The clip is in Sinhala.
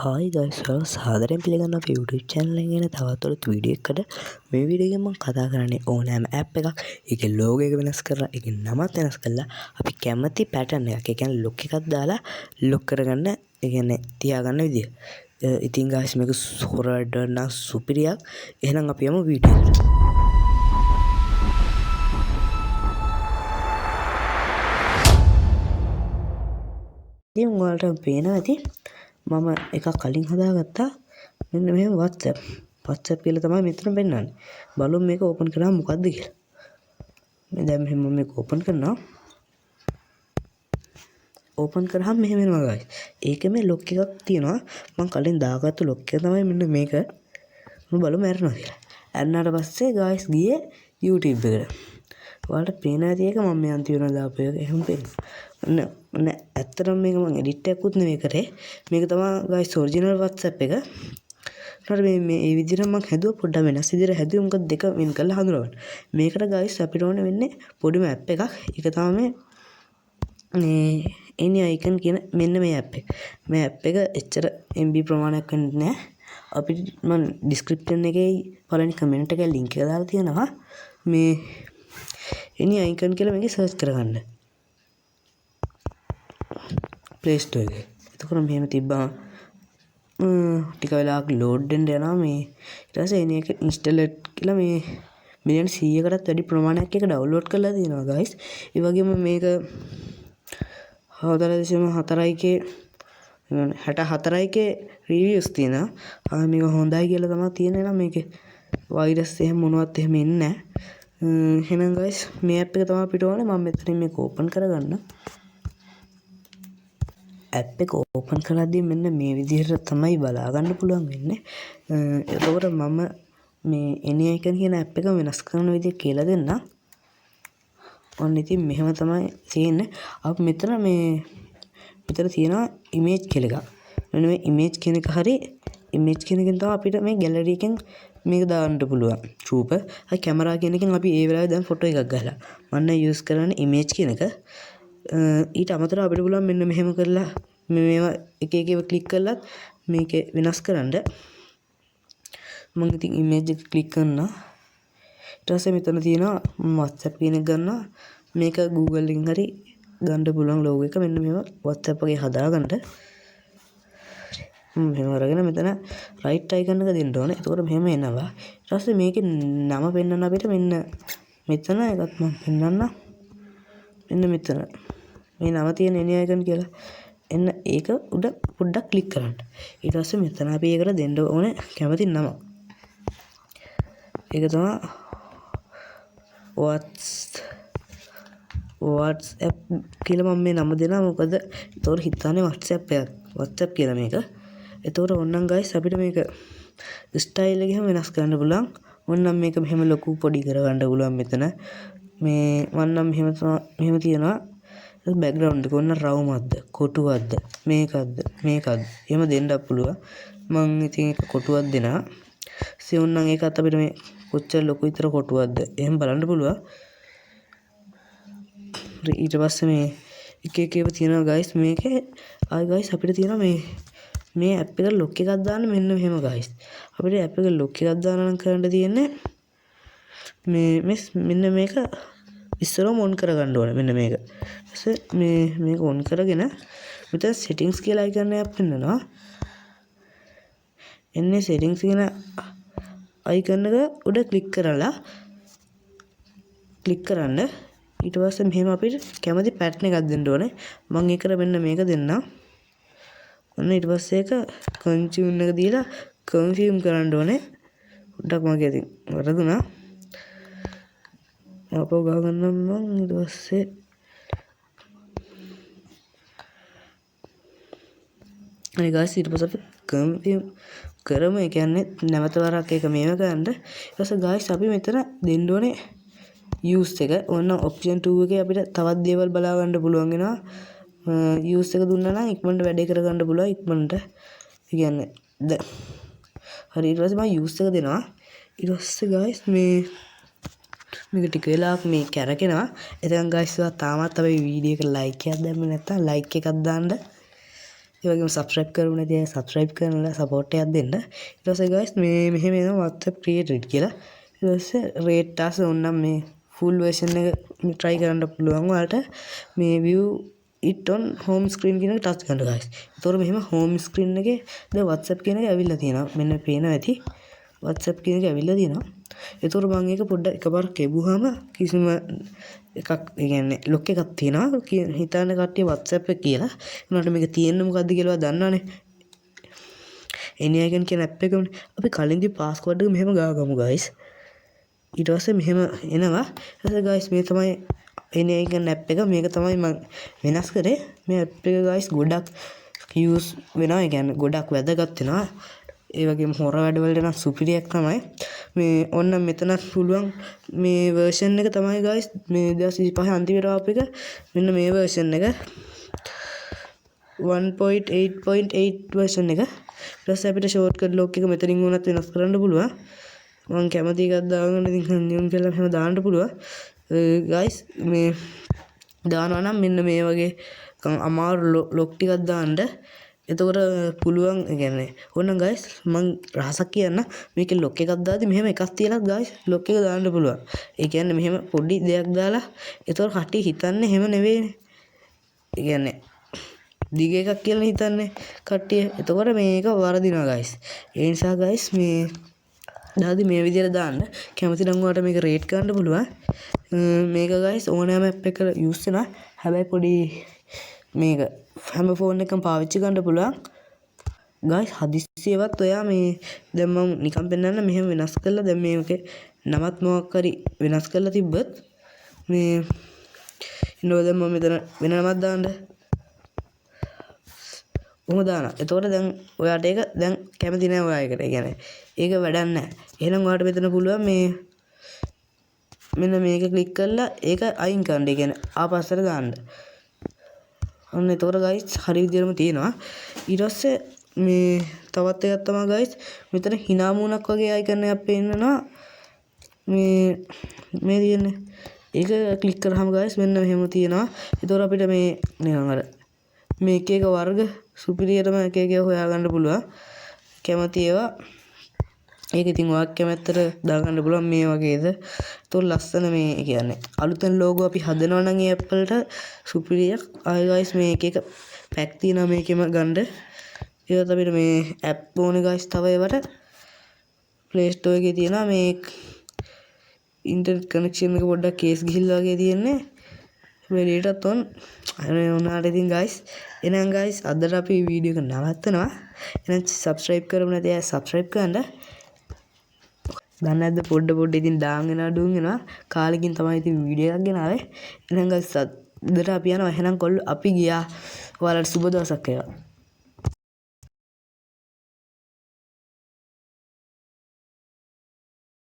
Hi guys, සාදරයෙන් පිළිගන්නවා අපේ YouTube channel එකේ ගැන තවත් වීඩියෝ එකකට. මේ වීඩියෝ එකෙන් මම කතා කරන්නේ ඕනෑම app එකක්. ඒකේ logo එක වෙනස් කරලා, ඒකේ නමත් වෙනස් කරලා අපි කැමති pattern එකක්, ඒ කියන්නේ look එකක් දාලා lock කරගන්න, ඒ කියන්නේ තියාගන්න විදිය. ඉතින් guys මේක සොරඩ නම් සුපිරියක්. එහෙනම් අපි යමු වීඩියෝ එකට. ඉතින් ඔයාලට පේනවා ඇති මම එකක් කලින් හදාගත්තා. මෙන්න මෙහෙම WhatsApp කියලා තමයි මෙතන පෙන්නන්නේ. බලමු මේක ඕපන් කරාම මොකද්ද කියලා. මේ දැන් මෙහෙම මේක ඕපන් කරනවා. ඕපන් කරාම මෙහෙම එනවා guys. ඒකේ මේ ලොක් එකක් තියෙනවා. මම කලින් දාගත්ත ලොක් එක තමයි මෙන්න මේක. මම බලමු මැරෙනවා කියලා. ඇන්නාට පස්සේ guys ගියේ YouTube එකට. ඔයාලට පේනවා ඇති ඒක මම මේ අන්තිමට දාපු එක එහෙම පේනවා. ඔන්න ඇත්තටම මේක මම එඩිට් එකකුත් නෙවෙයි කරේ. මේක තමයි guys ඔරිජිනල් WhatsApp එක. ඊට මේ විදිහට මම හැදුවා පොඩ්ඩක් වෙනස් විදිහට හැදුවා. මොකද දෙක වෙන කරලා හඳුනගන්න. මේකට guys අපිට ඕනේ වෙන්නේ පොඩිම app එකක්. ඒක තමයි මේ any icon කියන මෙන්න මේ app එක. මේ app එක එච්චර MB ප්‍රමාණයක් වෙන්නේ නැහැ. අපිට මම description එකේ පළවෙනි comment එකේ link එක දාලා තියෙනවා. මේ any icon කියලා මේකේ search කරගන්න. Play Store එකේ. එතකොට මෙහෙම තිබ්බම ටික වෙලාවක් load වෙන්න යනවා මේ. ඊට පස්සේ එන එක install කියලා මේ මිලියන් 100කටත් වැඩි ප්‍රමාණයක් එක download කරලා තියෙනවා guys. ඒ වගේම මේක 4.4k 64k reviews තියෙනවා. මේක හොඳයි කියලා තමයි තියෙන්නේ. නම් මේකේ virus එහෙම මොනවත් එහෙම එන්නේ නැහැ. එහෙනම් guys මේ app එක තමයි අපිට ඕනේ. මම මෙතනින් මේක open කරගන්න. app එක open කරද්දී මෙන්න මේ විදිහට තමයි බලා ගන්න පුළුවන් වෙන්නේ. එතකොට මම මේ any icon කියන app එක වෙනස් කරන විදිහ කියලා දෙන්නම්. ඔන්න ඉතින් මෙහෙම තමයි තියෙන්නේ. අපි මෙතන තියෙනවා image කියලා එකක්. මෙන්න මේ image කියන එක හරි image කියන එකෙන් තමයි අපිට මේ gallery එකෙන් මේක දාන්න පුළුවන්. රූප. අය කැමරා කියන එකෙන් අපි ඒ වෙලාවේ දැන් ෆොටෝ එකක් ගහලා. මම use කරන්නේ image කියන එක. ඊට අමතරව අපිට පුළුවන් මෙන්න මෙහෙම කරලා මේවා එක එක ඒවා ක්ලික් කරලා මේක වෙනස් කරන්න. මම ඉතින් image එක ක්ලික් කරනවා. ඊට පස්සේ මෙතන තියෙනවා WhatsApp කියන එක ගන්නවා. මේක Google එකෙන් හරි ගන්න පුළුවන් logo එක. මෙන්න මේව WhatsApp එකේ හදාගන්න. මෙහෙම අරගෙන මෙතන right icon එක දෙන්න ඕනේ. එතකොට මෙහෙම එනවා. ඊට පස්සේ මේකේ නම පෙන්වන්න අපිට මෙන්න මෙතන එකක් මම පෙන්වන්නම්. මෙන්න මෙතන මේ නම තියෙන any icon කියලා එන්න ඒක උඩ පොඩ්ඩක් ක්ලික් කරන්න. ඊට පස්සේ මෙතන අපි ඒකට දෙන්න ඕනේ කැමති නම. ඒක තමයි WhatsApp කියලා මම මේ නම දෙනවා. මොකද ඒතොර හිතන්නේ WhatsApp එකක්. WhatsApp කියලා මේක. ඒතොර ඕනනම් guys අපිට මේක ස්ටයිල් එක එහෙම වෙනස් කරන්න පුළුවන්. ඕනනම් මේක මෙහෙම ලොකු පොඩි කරගන්න පුළුවන් මෙතන. මේ වන්නම් මෙහෙම තියනවා. බෑග්ග්‍රවුන්ඩ් එක ඔන්න රවුමක්ද කොටුවක්ද මේකක්ද එහෙම දෙන්නත් පුළුවන්. මම ඉතින් ඒක කොටුවක් දෙනවා. ඊට ඕනනම් ඒකත් අපිට මේ කොච්චර ලොකු විතර කොටුවක්ද එහෙම බලන්න පුළුවන්. ඊට පස්සේ මේ එක එක ඒවා තියෙනවා guys. මේකේ ආයි guys අපිට තියෙනවා මේ app එකට lock එකක් දාන්න. මෙන්න මෙහෙම guys. අපිට app එකට lock එකක් දාන්න නම් කරන්න තියෙන්නේ මෙන්න මේක ඉස්සරම on කරගන්න ඕනේ. මෙන්න මේක. ඊපස්සේ මේක on කරගෙන මෙතන settings කියලා icon එකක් පෙන්නනවා. එන්නේ settings කියන icon එක උඩ ක්ලික් කරන්න. ඊට පස්සේ මෙහෙම අපිට කැමති pattern එකක් දෙන්න ඕනේ. මම ඒකට මෙන්න මේක දෙන්නම්. ඔන්න ඊට පස්සේ ඒක confirm එක දීලා confirm කරන්න ඕනේ. පොඩ්ඩක් මගේ අතින් වරදුනා. අපෝ ගා ගන්නම් මම. ඊට පස්සේ අනේ guys ඊට පස්සේ අපි confirm කරමු. ඒ කියන්නේ නැවත වරක් ඒක මේව ගන්න. ඊට පස්සේ guys අපි මෙතන දෙන්න ඕනේ use එක. ඕන option 2 එකේ අපිට තවත් දේවල් බලා ගන්න පුළුවන් වෙනවා. use එක දුන්නා නම් ඉක්මනට වැඩේ කරගන්න පුළුවන් ඉක්මනට. ඒ කියන්නේ හරි. ඊට පස්සේ මම use එක දෙනවා. ඊට පස්සේ guys මේක ටික වෙලාවක් මේ කැරකෙනවා. එතකන් guys තාමත් අපේ වීඩියෝ එක like එකක් දැම්මේ නැත්නම් like එකක් දාන්න. ඒ වගේම subscribe කරපු නැති අය subscribe කරලා support එකක් දෙන්න. ඊට පස්සේ guys මේ මෙහෙම එනවා WhatsApp created කියලා. ඊට පස්සේ rate us ඕනනම් මේ full version එක try කරන්න පුළුවන් ඔයාලට. මේ view it on home screen කියන එක touch කරන්න guys. ඒතකොට මෙහෙම home screen එකේ දැන් WhatsApp කියන එක ඇවිල්ලා තියෙනවා. මෙන්න පේනවා ඇති. WhatsApp කියන එක ඇවිල්ලා තියෙනවා. ඒතකොට මම ඒක පොඩ්ඩක් එකපාරක් කෙබුවාම කිසිම එකක් ඒ කියන්නේ ලොක් එකක් තියෙනවා. හිතන්න කට්ටිය WhatsApp එක කියලා. උනාට මේක තියෙන්නේ මොකද්ද කියලා දන්නවනේ. Any icon කියන app එකමනේ. අපි කලින්දී password එක මෙහෙම ගාගමු guys. ඊට පස්සේ මෙහෙම එනවා. ඊට පස්සේ guys මේ තමයි Any icon app එක. මේක තමයි මම වෙනස් කරේ. මේ app එක guys ගොඩක් use වෙනවා. ඒ කියන්නේ ගොඩක් වැදගත් වෙනවා. ඒ වගේම හොර වැඩවලට නම් සුපිරි එකක් තමයි. මේ ඔන්න මෙතනත් පුළුවන් මේ version එක තමයි guys මේ 2025 අන්තිමට ආපු එක. මෙන්න මේ version එක 1.8.8 version එක. ඊට පස්සේ අපිට shortcut lock එක මෙතනින් වුණත් වෙනස් කරන්න පුළුවන්. මම කැමති එකක් දාගන්න ඉතින් නියුන් කියලා එහෙම දාන්න පුළුවන්. guys මේ දානවා නම් මෙන්න මේ වගේ අමාරු lock ටිකක් දාන්න. එතකොට පුළුවන් ඒ කියන්නේ ඕනනම් guys මම රහසක් කියන්න මේකේ lock එකක් දාද්දි මෙහෙම එකක් තියලා guys lock එක දාන්න පුළුවන්. ඒ කියන්නේ මෙහෙම පොඩි දෙයක් දාලා එතකොට කට්ටිය හිතන්නේ එහෙම නෙවෙයිනේ. ඒ කියන්නේ දිග එකක් කියලා හිතන්නේ කට්ටිය. එතකොට මේක වරදිනවා guys. ඒ නිසා guys මේ දාද්දි මේ විදිහට දාන්න. කැමති නම් ඔයාලට මේක rate කරන්න පුළුවන්. මේක guys ඕනෑම app එකක use වෙනවා. හැබැයි පොඩි මේක හැම ෆෝන් එකකම පාවිච්චි කරන්න පුළුවන්. guys හදිස්සියවත් ඔයා මේ දැන් මම නිකන් පෙන්නන්න මෙහෙම වෙනස් කරලා දැන් මේකේ නමත් මොකක් හරි වෙනස් කරලා තිබ්බත් මේ ඉන්නෝ දැන් මම මෙතන වෙන නමක් දාන්න. ඔහොම දානවා. එතකොට දැන් ඔයාට ඒක දැන් කැමති නෑ ඔයා ඒකට. ඒ කියන්නේ ඒක වැඩක් නෑ. එහෙනම් ඔයාට මෙතන පුළුවන් මේ මෙන්න මේක ක්ලික් කරලා ඒක අයින් කරන්න. ඒ කියන්නේ ආපස්සට දාන්න. ඔන්න එතකොට guys හරි විදිහටම තියෙනවා. ඊට පස්සේ මේ තවත් එකක් තමයි guys මෙතන hina මූණක් වගේ icon එකක් පේන්නනවා. මේ තියෙන්නේ. ඒක ක්ලික් කරාම guys මෙන්න මෙහෙම තියෙනවා. එතකොට අපිට මේ නිකන් අර මේ එක එක වර්ග සුපිරියටම එක එක හොයාගන්න පුළුවන්. කැමති ඒවා ඒක ඉතින් ඔයාක් කැමැත්තට දාගන්න පුළුවන් මේ වගේද. ඒතොර ලස්සන මේ කියන්නේ අලුතෙන් ලෝගෝ අපි හදනවා නම් ඒ Apple ට සුපිරියක්. ආයි guys මේ එක එක පැක් තියෙනවා මේකෙම ගන්න. ඒවත් අපිට මේ app ඕනේ guys තව ඒවට Play Store එකේ තියෙනවා මේ ඉන්ටර්නෙට් කනෙක්ෂන් එක පොඩ්ඩක් කේස් ගිහිල්ලා වගේ තියෙන්නේ. වැඩියටත් on අනේ උනාට ඉතින් guys එහෙනම් guys අදට අපි වීඩියෝ එක නවත්තනවා. එහෙනම් subscribe කරමු නැති අය subscribe කරන්න. දන්නේ නැද්ද පොඩ ඉතින් ඩාන් වෙනවා ඩුන් වෙනවා කාලෙකින් තමයි ඉතින් වීඩියෝ එකක් ගෙනාවේ. එහෙනම් guys අදට අපි යනවා. එහෙනම් කොල්ලෝ අපි ගියා. ඔයාලට සුබ දවසක් වේවා.